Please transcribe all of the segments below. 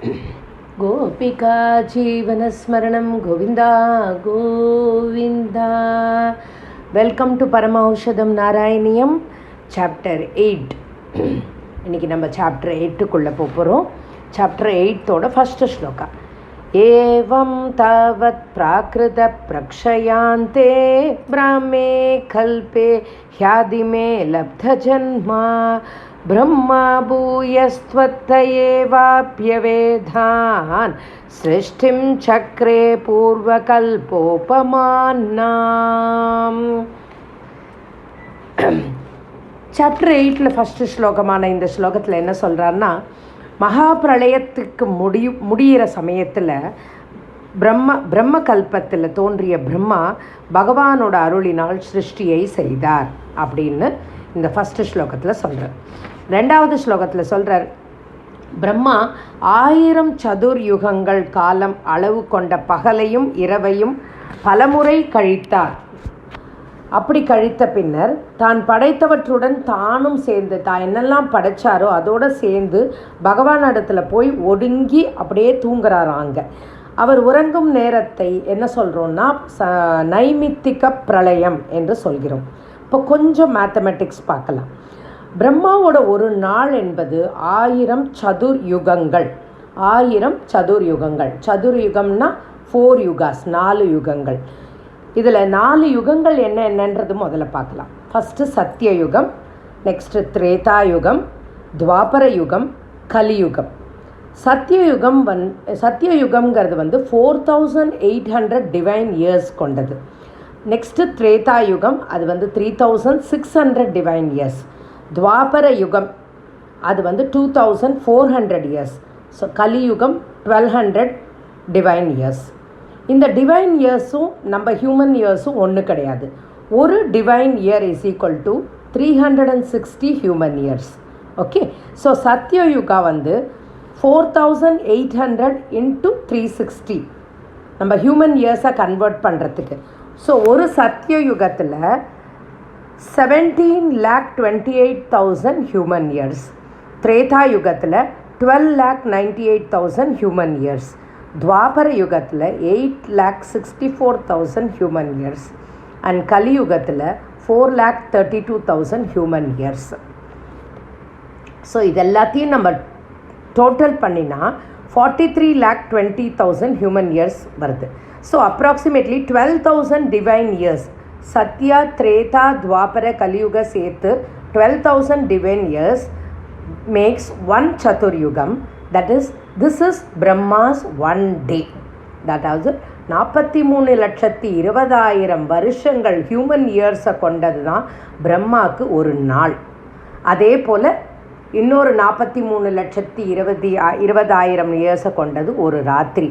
गोपिका जीवनस्मरणं Govinda Govinda. Welcome to பரமௌஷதம் Narayaneeyam chapter 8. இன்றைக்கி நம்ம சாப்டர் 8க்குள்ளே போகிறோம். சாப்டர் 8ஓட ஃபஸ்ட்டு ஸ்லோகா. ஏவம் தாவத் பிராகிருத பிரக்ஷயாந்தே பிராமே கல்பே ஹ்யாதிமே லப்த ஜன்மா பிரம்மா பூயஸ்த்வத்தயேவாப்யவேதான் சிருஷ்டிம் சக்ரே பூர்வகல்போபமான்னாம். சாப்டர் 8 ஃபஸ்ட்டு ஸ்லோகமான இந்த ஸ்லோகத்தில் என்ன சொல்கிறாருன்னா, மகாபிரளயத்துக்கு முடிகிற சமயத்தில் பிரம்ம கல்பத்தில் தோன்றிய பிரம்மா பகவானோட அருளினால் சிருஷ்டியை செய்தார் அப்படின்னு இந்த ஃபஸ்ட்டு ஸ்லோகத்தில் சொல்கிறார். ரெண்டாவது ஸ்லோகத்தில் சொல்கிறார், பிரம்மா 1000 சதுர்யுகங்கள் காலம் அளவு கொண்ட பகலையும் இரவையும் பலமுறை கழித்தார். அப்படி கழித்த பின்னர் தான் படைத்தவற்றுடன் தானும் சேர்ந்து தான் என்னெல்லாம் படைச்சாரோ அதோடு சேர்ந்து பகவானிடத்தில் போய் ஒடுங்கி அப்படியே தூங்குறாராங்க. அவர் உறங்கும் நேரத்தை என்ன சொல்கிறோன்னா நைமித்திக பிரளயம் என்று சொல்கிறோம். இப்போ கொஞ்சம் மேத்தமெட்டிக்ஸ் பார்க்கலாம். பிரம்மாவோட ஒரு நாள் என்பது 1000 சதுர்யுகங்கள். 1000 சதுர்யுகங்கள். சதுர்யுகம்னா 4 யுகாஸ், 4 யுகங்கள். இதில் 4 யுகங்கள் என்னன்றது முதல்ல பார்க்கலாம். ஃபஸ்ட்டு சத்தியயுகம், நெக்ஸ்ட்டு திரேதாயுகம், துவாபர யுகம், கலியுகம். சத்தியயுகம்ங்கிறது 4800 டிவைன் இயர்ஸ் கொண்டது. நெக்ஸ்ட்டு திரேதாயுகம், அது 3600 டிவைன் இயர்ஸ். துவாபர யுகம் அது 2400 இயர்ஸ். ஸோ கலியுகம் 1200 டிவைன் இயர்ஸ். இந்த டிவைன் இயர்ஸும் நம்ம ஹியூமன் இயர்ஸும் ஒன்று கிடையாது. ஒரு divine year is equal to 360 human years. Okay, so Satyayuga 4800 into 360 நம்ம ஹியூமன் இயர்ஸை கன்வெர்ட் பண்ணுறதுக்கு. ஸோ ஒரு சத்யயுகத்தில் 17,28,000 ஹியூமன் இயர்ஸ். திரேதா யுகத்தில் 12,98,000 ஹியூமன் இயர்ஸ். துவாபர யுகத்தில் 8,64,000 ஹியூமன் இயர்ஸ். அண்ட் கலியுகத்தில் 4,32,000 ஹியூமன் இயர்ஸ். ஸோ இது எல்லாத்தையும் நம்ம டோட்டல் பண்ணினா 43,20,000 ஹியூமன் இயர்ஸ் வருது. So approximately 12,000 divine years. Sathya, Treta, துவாபர, கலியுக சேர்த்து 12,000 divine years makes one சதுர்யுகம். That is, this is Brahma's one day. அதாவது 43,20,000 வருஷங்கள் ஹியூமன் இயர்ஸை கொண்டது தான் பிரம்மாவுக்கு ஒரு நாள். அதே போல் இன்னொரு 43,20,000 இயர்ஸை கொண்டது ஒரு ராத்திரி.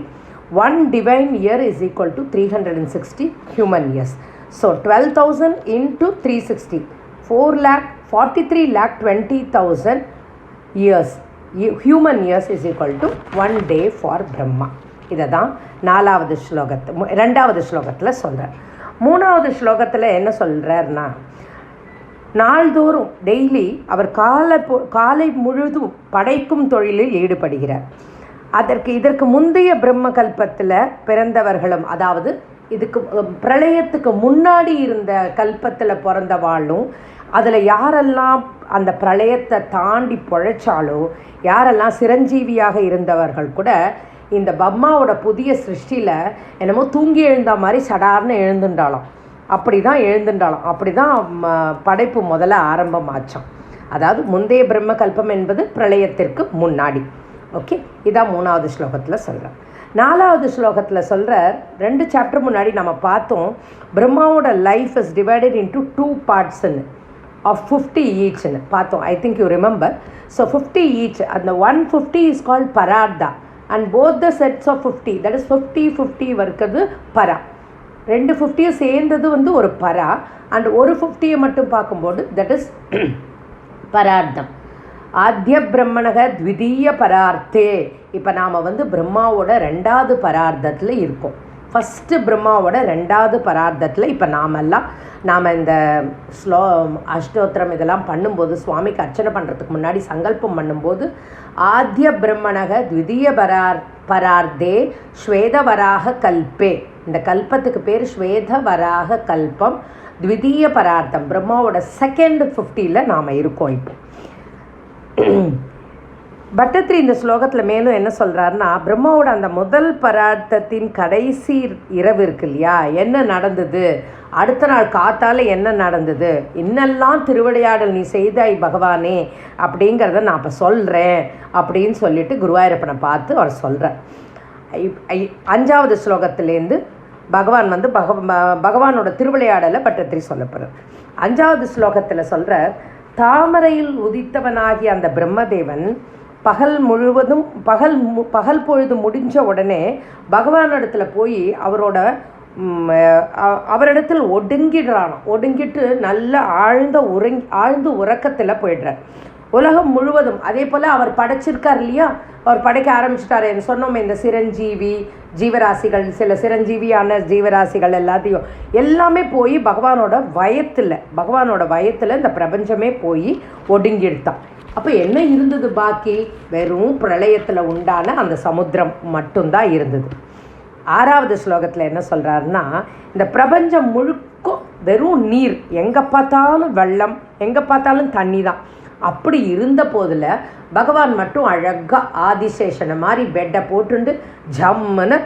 One divine year is equal to 360 human years. So 12,000 into 360, 4,43,20,000 years. Human years is equal to one day for Brahma. இதை தான் ரெண்டாவது ஸ்லோகத்தில் சொல்கிறார். மூணாவது ஸ்லோகத்தில் என்ன சொல்கிறார்னா, நாள்தோறும் டெய்லி அவர் காலை முழுதும் படைக்கும் தொழிலில் ஈடுபடுகிறார். இதற்கு முந்தைய பிரம்ம கல்பத்தில் பிறந்தவர்களும், அதாவது இதுக்கு பிரளயத்துக்கு முன்னாடி இருந்த கல்பத்தில் பிறந்தவாளும், அதில் யாரெல்லாம் அந்த பிரளயத்தை தாண்டி பொழைச்சாலோ, யாரெல்லாம் சிரஞ்சீவியாக இருந்தவர்கள் கூட இந்த பிரம்மாவோட புதிய சிருஷ்டியில் என்னமோ தூங்கி எழுந்த மாதிரி சடார்னு எழுந்துட்டாலும். அப்படி தான் படைப்பு முதல்ல ஆரம்பமாச்சான். அதாவது முந்தைய பிரம்ம கல்பம் என்பது பிரளயத்திற்கு முன்னாடி. ஓகே, இதான் மூணாவது ஸ்லோகத்தில் சொல்கிறேன். நாலாவது ஸ்லோகத்தில் சொல்கிறார், 2 சாப்டர் முன்னாடி நம்ம பார்த்தோம், பிரம்மாவோட லைஃப் இஸ் டிவைடட் இன்டு 2 பார்ட்ஸ்ன்னு ஆஃப் 50 ஈச்ன்னு பார்த்தோம். I think you remember. So 50 each, அந்த 150 is called Parardha. And both the sets of 50, that is 50 இருக்கிறது பரா. 2 50 சேர்ந்தது ஒரு பரா. அண்ட் ஒரு 50 மட்டும் பார்க்கும்போது தட் இஸ் பரார்த்தம். ஆத்திய பிரம்மணக த்விதீய பரார்த்தே. இப்போ நாம் பிரம்மாவோட 2வது பரார்த்தத்தில் இருக்கோம். ஃபஸ்ட்டு பிரம்மாவோட 2வது பரார்த்தத்தில் இப்போ நாம் இந்த அஷ்டோத்திரம் இதெல்லாம் பண்ணும்போது சுவாமிக்கு அர்ச்சனை பண்ணுறதுக்கு முன்னாடி சங்கல்பம் பண்ணும்போது ஆத்ய பிரம்மணக த்விதீய பரார்த்தே ஸ்வேதவராக கல்பே, இந்த கல்பத்துக்கு பேர் ஸ்வேதவராக கல்பம், த்விதீய பரார்த்தம் பிரம்மாவோட 2nd 50ல் நாம் இருக்கோம். இப்போ பட்டத்திரி இந்த ஸ்லோகத்தில் மேலும் என்ன சொல்கிறாருன்னா, பிரம்மாவோட அந்த முதல் பரார்த்தத்தின் கடைசி இரவு இருக்கு இல்லையா, என்ன நடந்தது, அடுத்த நாள் காத்தால் என்ன நடந்தது, இன்னெல்லாம் திருவிளையாடல் நீ செய்தாய் பகவானே அப்படிங்கிறத நான் இப்போ சொல்கிறேன் அப்படின்னு சொல்லிட்டு குருவாயூரப்பனை பார்த்து அவர் சொல்கிறார். 5வது ஸ்லோகத்திலேருந்து பகவான் வந்து பகவானோட திருவிளையாடலை பட்டத்திரி சொல்லப்படுறார். 5வது ஸ்லோகத்தில் சொல்கிறார், தாமரையில் உதித்தவனாகிய அந்த பிரம்மதேவன் பகல் பொழுது முடிஞ்ச உடனே பகவானிடத்தில் போய் அவரிடத்தில் ஒடுங்கிட்டு நல்ல ஆழ்ந்த உறக்கத்தில் போயிடுறார். உலகம் முழுவதும் அதே போல் அவர் படைச்சிருக்கார் இல்லையா, அவர் படைக்க ஆரம்பிச்சிட்டாரு. சொன்னோம் இந்த ஜீவராசிகள், சில சிரஞ்சீவியான ஜீவராசிகள் எல்லாமே போய் பகவானோட வயத்தில் இந்த பிரபஞ்சமே போய் ஒடுங்கிடுத்தான். அப்போ என்ன இருந்தது பாக்கி? வெறும் பிரளயத்தில் உண்டான அந்த சமுத்திரம் மட்டும்தான் இருந்தது. 6வது ஸ்லோகத்தில் என்ன சொல்கிறாருன்னா, இந்த பிரபஞ்சம் முழுக்க வெறும் நீர், எங்கே பார்த்தாலும் வெள்ளம், எங்கே பார்த்தாலும் தண்ணி தான். அப்படி இருந்த போதில் பகவான் மட்டும் அழகாக ஆதிசேஷனை மாதிரி பெட்டை போட்டுண்டு ஜம்முன்னு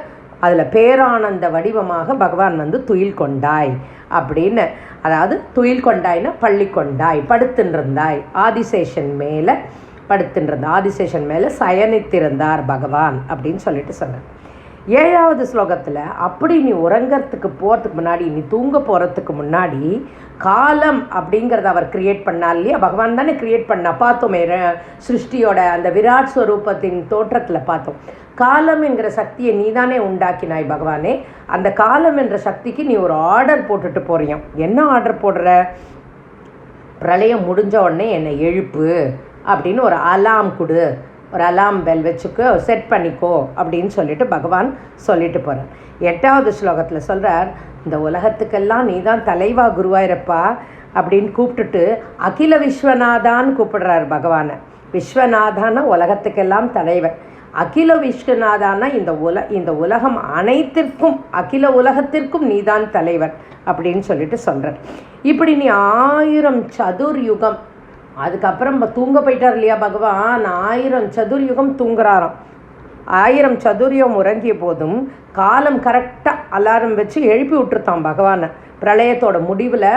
அதில் பேரானந்த வடிவமாக பகவான் வந்து துயில் கொண்டாய் அப்படின்னு, அதாவது துயில் கொண்டாய்னா பள்ளி கொண்டாய், படுத்துன்றிருந்தாய், ஆதிசேஷன் மேலே ஆதிசேஷன் மேலே சயனித்திருந்தார் பகவான் அப்படின்னு சொல்லிட்டு சொன்னார். 7வது ஸ்லோகத்தில் அப்படி நீ உறங்கிறதுக்கு போகிறதுக்கு முன்னாடி, நீ தூங்க போகிறதுக்கு முன்னாடி காலம் அப்படிங்கிறத அவர் கிரியேட் பண்ணா இல்லையா, பகவான் தானே கிரியேட் பண்ணா, பார்த்தோமே சிருஷ்டியோட அந்த விராட் ஸ்வரூபத்தின் தோற்றத்தில் பார்த்தோம். காலம் என்கிற சக்தியை நீ தானே உண்டாக்கினாய் பகவானே, அந்த காலம் என்ற சக்திக்கு நீ ஒரு ஆர்டர் போட்டுட்டு போறியாம். என்ன ஆர்டர் போடுற? பிரளயம் முடிஞ்ச உடனே என்னை எழுப்பு அப்படின்னு ஒரு அலாம் கொடு, ஒரு அலாம் பெல் வச்சுக்கோ, செட் பண்ணிக்கோ அப்படின்னு சொல்லிட்டு பகவான் சொல்லிட்டு போகிறார். 8வது ஸ்லோகத்தில் சொல்கிறார், இந்த உலகத்துக்கெல்லாம் நீ தான் தலைவா குருவாயிரப்பா அப்படின்னு கூப்பிட்டுட்டு அகில விஸ்வநாதான்னு கூப்பிடுறார் பகவானை. விஸ்வநாதான்னா உலகத்துக்கெல்லாம் தலைவர், அகில விஸ்வநாதான்னா இந்த உலகம் அனைத்திற்கும், அகில உலகத்திற்கும் நீதான் தலைவர் அப்படின்னு சொல்லிட்டு சொல்கிறார். இப்படி நீ 1000 சதுர்யுகம், அதுக்கப்புறம் தூங்க போயிட்டார் இல்லையா பகவான், 1000 சதுர்யுகம் தூங்குறாராம். 1000 சதுர்யுகம் உறங்கிய போதும் காலம் கரெக்டாக அலாரம் வச்சு எழுப்பி விட்டுருத்தான் பகவானை. பிரளயத்தோட முடிவில்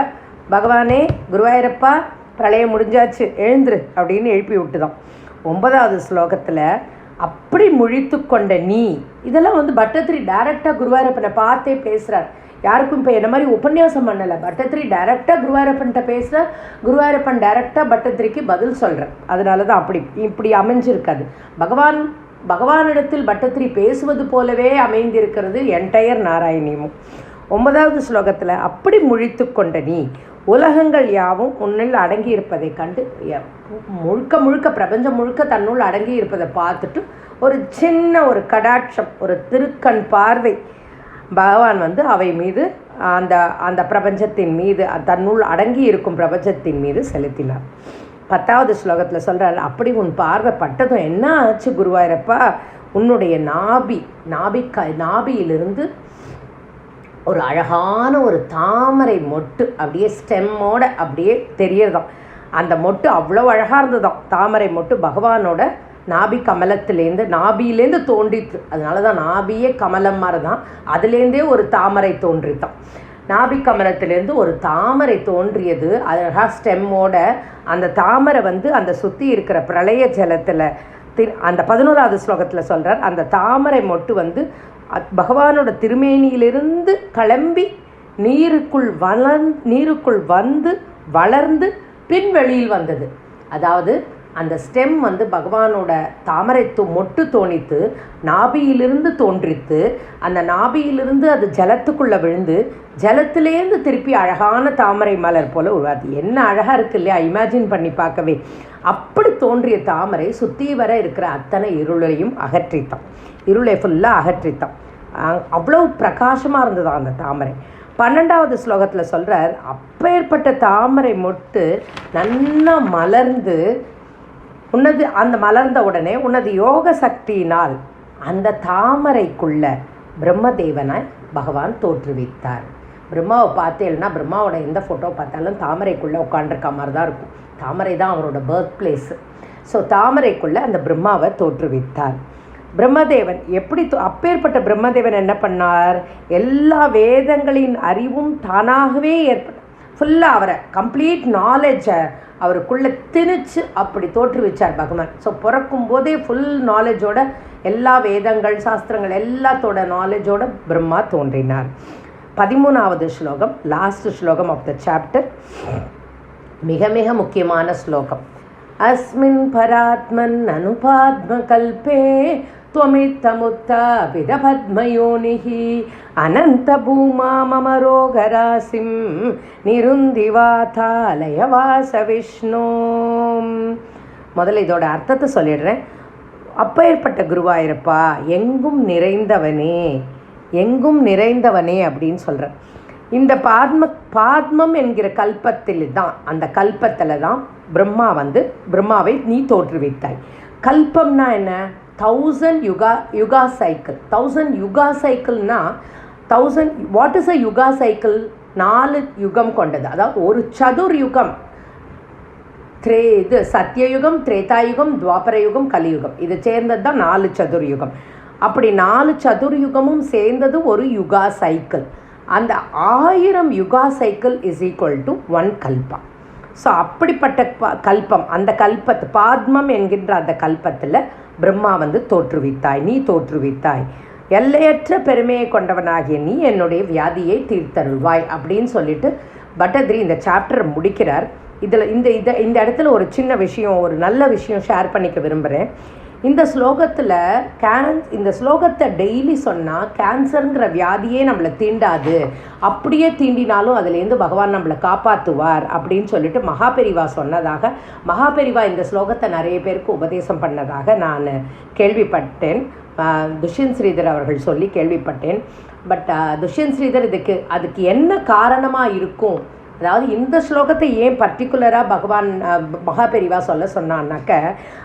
பகவானே குருவாயூரப்பா பிரளயம் முடிஞ்சாச்சு எழுந்துரு அப்படின்னு எழுப்பி விட்டுதான். 9வது ஸ்லோகத்தில் அப்படி முழித்து கொண்ட நீ, இதெல்லாம் வந்து பட்டத்திரி டைரெக்டாக குருவாயூரப்பனை பார்த்தே பேசுகிறார். யாருக்கும் இப்போ என்ன மாதிரி உபன்யாசம் பண்ணலை, பட்டத்திரி டைரெக்டாக குருவாயூரப்பன்கிட்ட பேசுகிறார், குருவாயூரப்பன் டைரெக்டாக பட்டத்திரிக்கு பதில் சொல்கிறார். அதனால தான் இப்படி அமைஞ்சிருக்காது. பகவானிடத்தில் பட்டத்திரி பேசுவது போலவே அமைந்திருக்கிறது என்டையர் நாராயணியமும். 9வது ஸ்லோகத்தில் அப்படி முழித்து கொண்ட நீ உலகங்கள் யாவும் உன்னில் அடங்கி இருப்பதை கண்டு, முழுக்க பிரபஞ்சம் முழுக்க தன்னுள் அடங்கி இருப்பதை பார்த்துட்டு ஒரு சின்ன ஒரு கடாட்சம், ஒரு திருக்கண் பார்வை பகவான் வந்து அவை மீது, அந்த பிரபஞ்சத்தின் மீது, தன்னுள் அடங்கி இருக்கும் பிரபஞ்சத்தின் மீது செலுத்தினார். 10வது ஸ்லோகத்தில் சொல்கிறார், அப்படி உன் பார்வை பட்டதும் என்ன ஆச்சு குருவாயூரப்பா, உன்னுடைய நாபியிலிருந்து ஒரு அழகான ஒரு தாமரை மொட்டு அப்படியே ஸ்டெம்மோட அப்படியே தெரியறதாம். அந்த மொட்டு அவ்வளோ அழகாக இருந்ததாம். தாமரை மொட்டு பகவானோட நாபியிலேருந்து தோன்றித்து. அதனால தான் நாபியே கமலம் மாதிரி தான், அதுலேருந்தே ஒரு தாமரை தோன்றித்தான். நாபி கமலத்திலேருந்து ஒரு தாமரை தோன்றியது அழகாக ஸ்டெம்மோட. அந்த தாமரை வந்து அந்த சுற்றி இருக்கிற பிரளய ஜலத்தில் அந்த 11வது ஸ்லோகத்தில் சொல்கிறார், அந்த தாமரை மொட்டு வந்து பகவானோட திருமேனியிலிருந்து கிளம்பி நீருக்குள் வந்து வளர்ந்து பின் வெளியில் வந்தது. அதாவது அந்த ஸ்டெம் வந்து பகவானோட தாமரை மொட்டு தோணித்து நாபியிலிருந்து தோன்றித்து, அந்த நாபியிலிருந்து அது ஜலத்துக்குள்ளே விழுந்து ஜலத்திலேருந்து திருப்பி அழகான தாமரை மலர் போல் உருவாது. என்ன அழகாக இருக்குது இல்லையா, இமேஜின் பண்ணி பார்க்கவே. அப்படி தோன்றிய தாமரை சுற்றி வர இருக்கிற அத்தனை இருளையும் அகற்றித்தான், இருளை ஃபுல்லாக அகற்றித்தான். அவ்வளோ பிரகாசமாக இருந்தது அந்த தாமரை. 12வது ஸ்லோகத்தில் சொல்கிறார், அப்பேற்பட்ட தாமரை மொட்டு நல்லா மலர்ந்து அந்த மலர்ந்த உடனே உனது யோக சக்தியினால் அந்த தாமரைக்குள்ள பிரம்மதேவனை பகவான் தோற்றுவித்தார். பிரம்மாவை பார்த்தேன்னா பிரம்மாவோட எந்த ஃபோட்டோ பார்த்தாலும் தாமரைக்குள்ளே உட்காண்டிருக்க மாதிரி தான் இருக்கும். தாமரை தான் அவரோட பர்த் பிளேஸு. ஸோ தாமரைக்குள்ளே அந்த பிரம்மாவை தோற்றுவித்தார். பிரம்மதேவன் எப்படி அப்பேற்பட்ட பிரம்மதேவன் என்ன பண்ணார், எல்லா வேதங்களின் அறிவும் தானாகவே ஃபுல்லாக அவரை கம்ப்ளீட் நாலேஜை அவருக்குள்ளே திணிச்சு அப்படி தோற்றுவிச்சார் பகவான். ஸோ பிறக்கும் போதே ஃபுல் நாலேஜோட எல்லா வேதங்கள் சாஸ்திரங்கள் எல்லாத்தோட நாலேஜோட பிரம்மா தோன்றினார். 13வது ஸ்லோகம், லாஸ்ட் ஸ்லோகம் ஆஃப் த சாப்டர், மிக மிக முக்கியமான ஸ்லோகம். அஸ்மின் பராத்மன் அனுபாத்ம கல்பே त्वमित्तमुत्थापितपद्मयोनिः अनन्तभूमा मम रोगरासिं निरुन्दिवातालयवासविष्णो. முதல்ல இதோட அர்த்தத்தை சொல்லிடுறேன். அப்பேற்பட்ட குருவாயிருப்பா, எங்கும் நிறைந்தவனே, எங்கும் நிறைந்தவனே அப்படின்னு சொல்கிறேன். இந்த பாத்மம் என்கிற கல்பத்தில் தான், அந்த கல்பத்தில் தான் பிரம்மாவை நீ தோற்றுவித்தாய். கல்பம்னா என்ன? 1000 யுகா சைக்கிள். 1000 யுகா சைக்கிள்னா 1000. What is a yuga cycle? 4 யுகம் கொண்டது. அதாவது ஒரு சதுர் யுகம், சத்தியயுகம், திரேதாயுகம், துவாபர யுகம், கலியுகம், இது சேர்ந்தது தான் 4 சதுர் யுகம். அப்படி 4 சதுர் யுகமும் சேர்ந்தது ஒரு யுகா சைக்கிள். அந்த 1000 yuga cycle is equal to 1 kalpa. So அப்படிப்பட்ட கல்பம், அந்த கல்பத்து பாத்மம் என்கின்ற அந்த கல்பத்தில் பிரம்மா தோற்றுவித்தாய், நீ தோற்றுவித்தாய். எல்லையற்ற பெருமையை கொண்டவனாகிய நீ என்னுடைய வியாதியை தீர்த்தருள்வாய் அப்படின்னு சொல்லிட்டு பட்டதிரி இந்த சாப்டரை முடிக்கிறார். இதில் இந்த இடத்துல ஒரு சின்ன விஷயம், ஒரு நல்ல விஷயம் ஷேர் பண்ணிக்க விரும்புகிறேன். இந்த ஸ்லோகத்தில் இந்த ஸ்லோகத்தை டெய்லி சொன்னால் கேன்சருங்கிற வியாதியே நம்மளை தீண்டாது, அப்படியே தீண்டினாலும் அதுலேருந்து பகவான் நம்மளை காப்பாற்றுவார் அப்படின்னு சொல்லிட்டு மகாபெரிவா சொன்னதாக, மகாபெரிவா இந்த ஸ்லோகத்தை நிறைய பேருக்கு உபதேசம் பண்ணதாக நான் கேள்விப்பட்டேன். துஷ்யந்த் ஸ்ரீதர் அவர்கள் சொல்லி கேள்விப்பட்டேன். பட் துஷ்யந்த் ஸ்ரீதர் அதுக்கு என்ன காரணமாக இருக்கும், அதாவது இந்த ஸ்லோகத்தை ஏன் பர்டிகுலராக பகவான் மகாபெரிவா சொன்னான்னாக்க,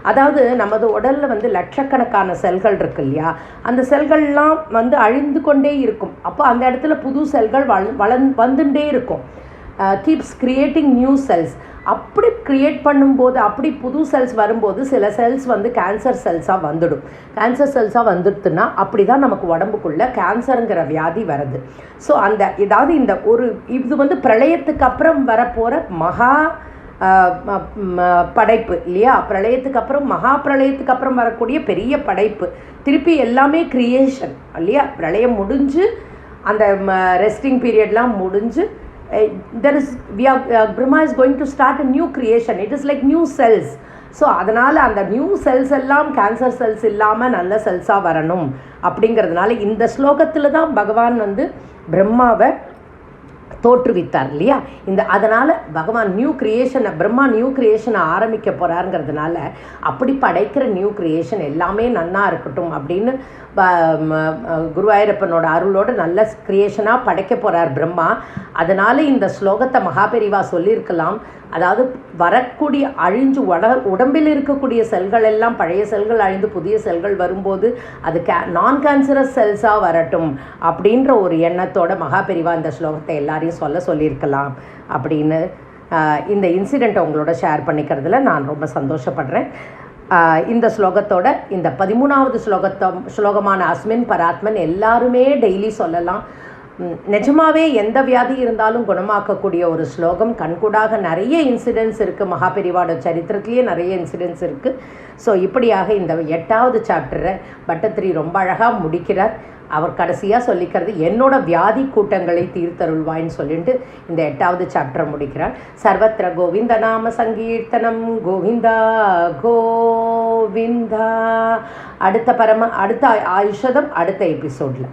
அதாவது நமது உடலில் லட்சக்கணக்கான செல்கள் இருக்கு இல்லையா, அந்த செல்கள்லாம் அழிந்து கொண்டே இருக்கும். அப்போ அந்த இடத்துல புது செல்கள் வந்துட்டே இருக்கும். Keeps creating new cells. அப்படி க்ரியேட் பண்ணும்போது, அப்படி புது செல்ஸ் வரும்போது சில செல்ஸ் கேன்சர் செல்ஸாக வந்துடும். கேன்சர் செல்ஸாக வந்துடுதுன்னா அப்படி தான் நமக்கு உடம்புக்குள்ளே கேன்சருங்கிற வியாதி வருது. ஸோ ஏதாவது இது பிரளயத்துக்கு அப்புறம் வரப்போகிற மகா படைப்பு இல்லையா, பிரளயத்துக்கு அப்புறம் மகா பிரளயத்துக்கு அப்புறம் வரக்கூடிய பெரிய படைப்பு. திருப்பி எல்லாமே கிரியேஷன் இல்லையா. பிரளயம் முடிஞ்சு அந்த ரெஸ்டிங் பீரியட்லாம் முடிஞ்சு Brahma is going to start a new creation. It is like new cells. So அதனால் அந்த நியூ செல்ஸ் எல்லாம் கேன்சர் செல்ஸ் இல்லாமல் நல்ல செல்ஸாக வரணும் அப்படிங்கிறதுனால இந்த ஸ்லோகத்தில் தான் பகவான் பிரம்மாவை தோற்றுவித்தார் இல்லையா. அதனால் பகவான் பிரம்மா நியூ கிரியேஷனை ஆரம்பிக்க போகிறாருங்கிறதுனால அப்படி படைக்கிற நியூ கிரியேஷன் எல்லாமே நன்னா இருக்கட்டும் அப்படின்னு குருவாயூரப்பனோட அருளோடு நல்ல கிரியேஷனாக படைக்க போகிறார் பிரம்மா. அதனால் இந்த ஸ்லோகத்தை மகாபெரிவா சொல்லியிருக்கலாம். அதாவது வரக்கூடிய அழிஞ்சு உடம்பில் இருக்கக்கூடிய செல்கள் எல்லாம், பழைய செல்கள் அழிந்து புதிய செல்கள் வரும்போது அது நான் கேன்சரஸ் செல்ஸாக வரட்டும் அப்படின்ற ஒரு எண்ணத்தோட மகாபெரிவா இந்த ஸ்லோகத்தை எல்லாரையும் சொல்லியிருக்கலாம் அப்படின்னு இந்த இன்சிடெண்ட்டை உங்களோட ஷேர் பண்ணிக்கிறதுல நான் ரொம்ப சந்தோஷப்படுறேன். இந்த ஸ்லோகத்தோட இந்த 13வது ஸ்லோகமான அஸ்மின் பராத்மன் எல்லாருமே டெய்லி சொல்லலாம். நிஜமாகவே எந்த வியாதி இருந்தாலும் குணமாக்கக்கூடிய ஒரு ஸ்லோகம். கண்கூடாக நிறைய இன்சிடென்ட்ஸ் இருக்குது, மகாபெரிவாட சரித்திரத்திலேயே நிறைய இன்சிடென்ட்ஸ் இருக்குது. ஸோ இப்படியாக இந்த 8வது சாப்டரை பட்டத்திரி ரொம்ப அழகாக முடிக்கிறார். அவர் கடைசியாக சொல்லிக்கிறது என்னோட வியாதி கூட்டங்களை தீர்த்தருள்வாயின்னு சொல்லிட்டு இந்த 8வது சாப்டரை முடிக்கிறார். சர்வத்திர கோவிந்த நாம சங்கீர்த்தனம் கோவிந்தா கோவிந்தா. அடுத்த ஆயுஷதம் அடுத்த எபிசோடில்.